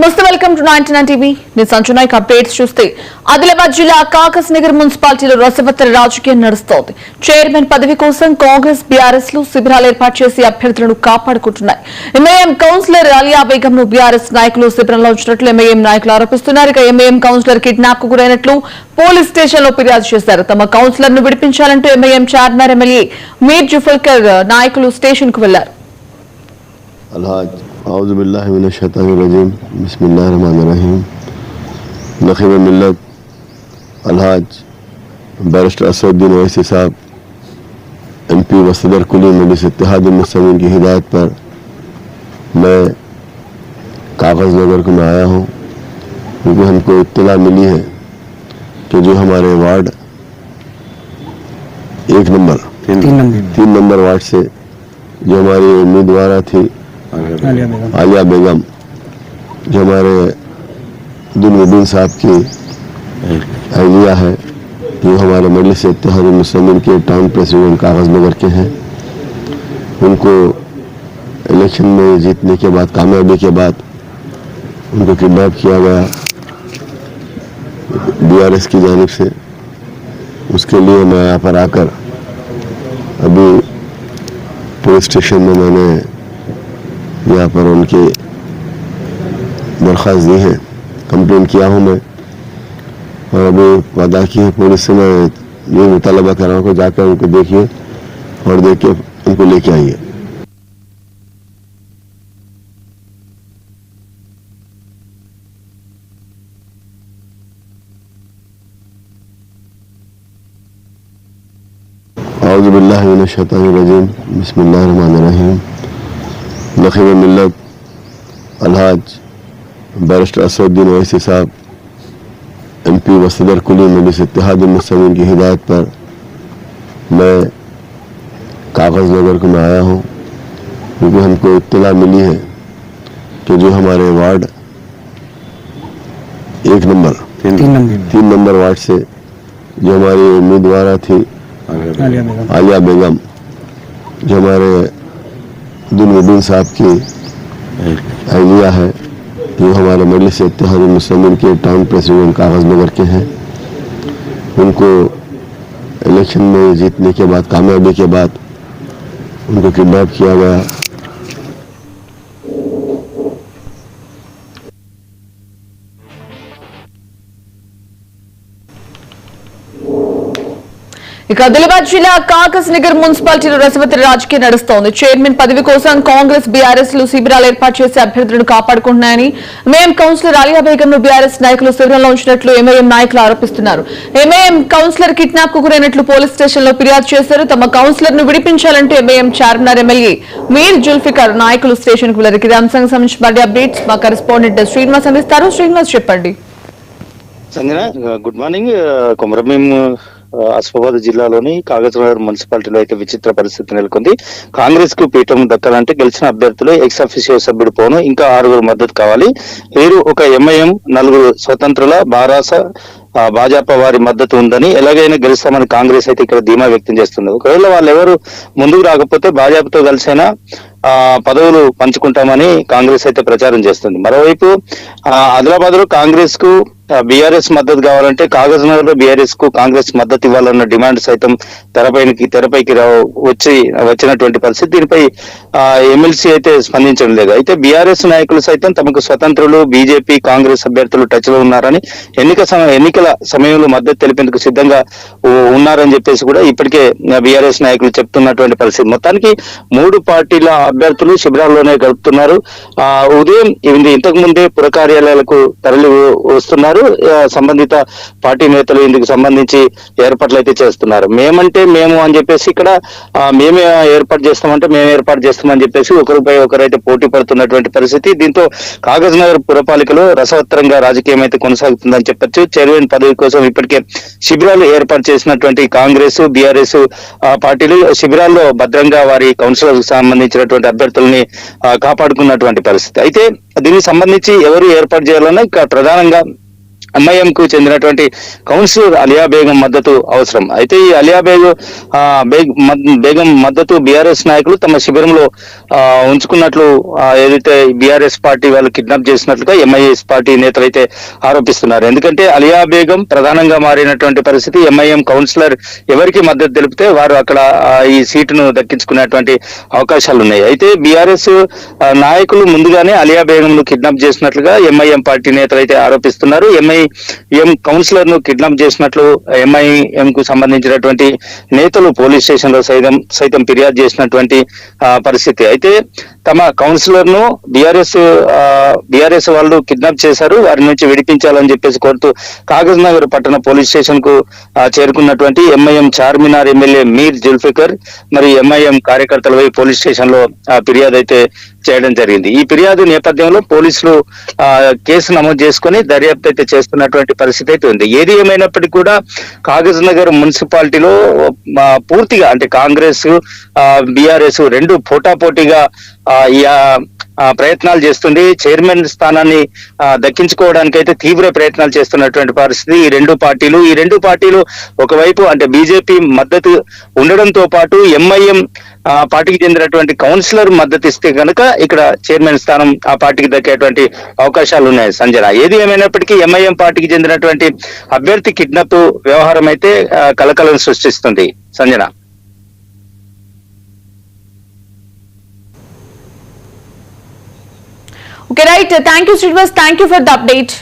నమస్తే, welcome to 99 TV. నేను Sanju Naik. Updates చూస్తే ఆదిలాబాద్ జిల్లా కాకస్ నగర్ మున్సిపాలిటీలో రసవత్తర రాజకీయం నడుస్తోంది. చైర్మన్ పదవి కోసం కాంగ్రెస్, బీఆర్ఎస్ లు శిబిరాలు ఏర్పాటు చేసి అభ్యర్థులను కాపాడుకుంటున్నాయి. ఎంఐఎం కౌన్సిలర్ అలియా బేగం ను బీఆర్ఎస్ నాయకులు శిబిరంలో ఉంచినట్లు ఎంఐఎం నాయకులు ఆరోపిస్తున్నారు. ఇక ఎంఐఎం కౌన్సిలర్ కిడ్నాప్ కు గురైనట్లు పోలీస్ స్టేషన్ లో ఫిర్యాదు చేశారు. తమ కౌన్సిలర్ ను విడిపించాలంటూ ఎంఐఎం చార్మినార్ ఎమ్మెల్యే మీర్ జుఫల్కర్ నాయకులు స్టేషన్ కు వెళ్లారు. औज़ु बिल्लाहि मिनश शैतानिर रजीम बिस्मिल्लाहिर रहमानिर रहीम नखीब मिल्लत अलहाज बैरिस्टर असदुद्दीन ओवैसी साहब एमपी व सदर कुली मजलिस इत्तेहाद मुस्लिमीन की हिदायत पर मैं कागज़ नगर को मैं आया हूँ, क्योंकि हमको इत्तला मिली है कि जो हमारे वार्ड 3 नंबर वार्ड से जो हमारी उम्मीदवार थी आलिया बेगम, जो हमारे अब्दुल साहब की अहलिया है, जो हमारे मजलिस इत्तेहाद मुस्लिमीन के टाउन प्रेसिडेंट कागज़ नगर के हैं, उनको इलेक्शन में जीतने के बाद, कामयाबी के बाद उनको किडनैप किया गया बीआरएस की जानिब से। उसके लिए मैं यहाँ पर आकर अभी पुलिस स्टेशन में मैंने यहाँ पर उनकी दरख्वास्त दी है, कंप्लेन किया हूँ मैं, और अभी वादा की है पुलिस से मैं ये मुतालबा कर रहा हूँ कि जाकर उनको देखिए और देख के उनको लेके आइए। औज़ु बिल्लाहि मिनश शैतानिर रजीम बिस्मिल्लाहिर रहमानिर रहीम नखीब मिल्लत अलहाज बैरिस्टर असदुद्दीन ओवैसी साहब एमपी व सदर कुली मजलिस इत्तेहाद मुस्लिमीन की हिदायत पर मैं कागज़ नगर को मैं आया हूँ, क्योंकि हमको इत्तला मिली है कि जो हमारे वार्ड 3 नंबर वार्ड से जो हमारी उम्मीदवार थी आलिया बेगम, जो हमारे अब्दुल साहब की अहलिया है, जो हमारे मजलिस इत्तेहाद मुस्लिमीन के टाउन प्रेसिडेंट कागज़ नगर के हैं, उनको इलेक्शन में जीतने के बाद, कामयाबी के बाद उनको किडनैप किया गया। ఇక ఆదిలాబాద్ జిల్లా కాకస్ నగర్ మున్సిపాలిటీలో రసవత్తర రాజకీయం నడుస్తోంది. చైర్మన్ పదవి కోసం కాంగ్రెస్, బీఆర్ఎస్ లు శిబిరాలు ఏర్పాటు చేసి అభ్యర్థులను కాపాడుకుంటున్నాయని ఎంఐఎం కౌన్సిలర్ అలియా బేగం ను బీఆర్ఎస్ నాయకులు శిబిరంలో ఉంచినట్లు ఎంఐఎం నాయకులు ఆరోపిస్తున్నారు. ఎంఐఎం కౌన్సిలర్ కిడ్నాప్ కు గురైనట్లు పోలీస్ స్టేషన్ లో ఫిర్యాదు చేశారు. తమ కౌన్సిలర్ ను విడిపించాలంటూ ఎంఐఎం చార్మినార్ ఎమ్మెల్యే మీర్ జుల్ఫికర్ నాయకులు స్టేషన్ కు వెళ్లారు. ఈ అంశానికి సంబంధించిన మరిన్ని అప్డేట్స్ మా కరెస్పాండెంట్ శ్రీనివాస్ అందిస్తారు. శ్రీనివాస్, చెప్పండి. Sanjana, good morning. కొమరభీం ఆసిఫాబాద్ జిల్లాలోని కాగజ్ నగర్ మున్సిపాలిటీలో అయితే విచిత్ర పరిస్థితి నెలకొంది. కాంగ్రెస్ కు పీఠం దక్కాలంటే గెలిచిన అభ్యర్థులు ఎక్స్ అఫీషియో సభ్యుడు పోను, ఇంకా 6 మద్దతు కావాలి. వీరు ఒక ఎంఐఎం, 4 స్వతంత్రుల, బారాస, భాజపా వారి మద్దతు ఉందని, ఎలాగైనా గెలుస్తామని కాంగ్రెస్ అయితే ఇక్కడ ధీమా వ్యక్తం చేస్తుంది. ఒకవేళ వాళ్ళు ఎవరు ముందుకు రాకపోతే భాజపాతో కలిసైనా పదవులు పంచుకుంటామని కాంగ్రెస్ అయితే ప్రచారం చేస్తుంది. మరోవైపు ఆదిలాబాద్ లో కాంగ్రెస్ కు బీఆర్ఎస్ మద్దతు కావాలంటే కాగజ్ నగర్ లో బీఆర్ఎస్ కు కాంగ్రెస్ మద్దతు ఇవ్వాలన్న డిమాండ్ సైతం తెరపైకి వచ్చినటువంటి పరిస్థితి. దీనిపై ఎమ్మెల్సీ అయితే స్పందించడం లేదు. అయితే బీఆర్ఎస్ నాయకులు సైతం తమకు స్వతంత్రులు, బీజేపీ, కాంగ్రెస్ అభ్యర్థులు టచ్ లో ఉన్నారని, ఎన్నికల సమయంలో మద్దతు తెలిపేందుకు సిద్ధంగా ఉన్నారని చెప్పేసి కూడా ఇప్పటికే బీఆర్ఎస్ నాయకులు చెప్తున్నటువంటి పరిస్థితి. మొత్తానికి 3 పార్టీల అభ్యర్థులు శిబిరాల్లోనే గడుపుతున్నారు. ఉదయం ఇంతకు ముందే పుర కార్యాలయాలకు తరలి వస్తున్నారు. సంబంధిత పార్టీ నేతలు ఇందుకు సంబంధించి ఏర్పాట్లు అయితే చేస్తున్నారు. మేమంటే మేము అని చెప్పేసి ఇక్కడ మేమే ఏర్పాటు చేస్తామంటే మేము ఏర్పాటు చేస్తామని చెప్పేసి ఒకరిపై ఒకరైతే పోటీ పడుతున్నటువంటి పరిస్థితి. దీంతో కాగజ్ నగర్ పురపాలికలో రసవత్తరంగా రాజకీయం అయితే కొనసాగుతుందని చెప్పొచ్చు. చైర్మన్ పదవి కోసం ఇప్పటికే శిబిరాలు ఏర్పాటు చేసినటువంటి కాంగ్రెస్, బీఆర్ఎస్ పార్టీలు శిబిరాల్లో భద్రంగా వారి కౌన్సిలర్ సంబంధించినటువంటి అభ్యర్థుల్ని కాపాడుకున్నటువంటి పరిస్థితి. అయితే దీనికి సంబంధించి ఎవరు ఏర్పాటు చేయాలన్నా ప్రధానంగా ఎంఐఎం కు చెందినటువంటి కౌన్సిలర్ అలియా బేగం మద్దతు అవసరం. అయితే ఈ అలియా బేగం మద్దతు బీఆర్ఎస్ నాయకులు తమ శిబిరంలో ఉంచుకున్నట్లు ఏదైతే బీఆర్ఎస్ పార్టీ వాళ్ళు కిడ్నాప్ చేసినట్లుగా ఎంఐఎస్ పార్టీ నేతలు అయితే ఆరోపిస్తున్నారు. ఎందుకంటే అలియా బేగం ప్రధానంగా మారినటువంటి పరిస్థితి. ఎంఐఎం కౌన్సిలర్ ఎవరికి మద్దతు తెలిపితే వారు అక్కడ ఈ సీటును దక్కించుకునేటువంటి అవకాశాలు ఉన్నాయి. అయితే బీఆర్ఎస్ నాయకులు ముందుగానే అలియా బేగం ను కిడ్నాప్ చేసినట్లుగా ఎంఐఎం పార్టీ నేతలు అయితే ఆరోపిస్తున్నారు. ఎంఐఎం కౌన్సిలర్ ను కిడ్నాప్ చేసినట్లు ఎంఐఎం కు సంబంధించినటువంటి నేతలు పోలీస్ స్టేషన్ లో సైతం ఫిర్యాదు చేసినటువంటి పరిస్థితి. అయితే తమ కౌన్సిలర్ ను బీఆర్ఎస్ వాళ్ళు కిడ్నాప్ చేశారు, వారి నుంచి విడిపించాలని చెప్పేసి కోరుతూ కాగజ్ నగర్ పట్టణ పోలీస్ స్టేషన్ కు చేరుకున్నటువంటి ఎంఐఎం చార్మినార్ ఎమ్మెల్యే మీర్ జుల్ఫికర్ మరి ఎంఐఎం కార్యకర్తలపై పోలీస్ స్టేషన్ లో ఫిర్యాదు అయితే చేయడం జరిగింది. ఈ ఫిర్యాదు నేపథ్యంలో పోలీసులు కేసు నమోదు చేసుకుని దర్యాప్తు అయితే చేస్తున్నటువంటి పరిస్థితి అయితే ఉంది. ఏది ఏమైనప్పటికీ కూడా కాగజ్ నగర్ మున్సిపాలిటీలో పూర్తిగా అంటే కాంగ్రెస్ బీఆర్ఎస్ రెండు పోటాపోటీగా ప్రయత్నాలు చేస్తుంది. చైర్మన్ స్థానాన్ని దక్కించుకోవడానికి అయితే తీవ్ర ప్రయత్నాలు చేస్తున్నటువంటి పరిస్థితి ఈ రెండు పార్టీలు ఒకవైపు అంటే బీజేపీ మద్దతు ఉండడంతో పాటు ఎంఐఎం పార్టీకి చెందినటువంటి కౌన్సిలర్ మద్దతు ఇస్తే కనుక ఇక్కడ చైర్మన్ స్థానం ఆ పార్టీకి దక్కేటువంటి అవకాశాలు ఉన్నాయి సంజన. ఏది ఏమైనప్పటికీ ఎంఐఎం పార్టీకి చెందినటువంటి అభ్యర్థి కిడ్నాప్ వ్యవహారం అయితే కలకలం సృష్టిస్తుంది Sanjana. Okay, right. Thank you, Srinivas. Thank you for the update.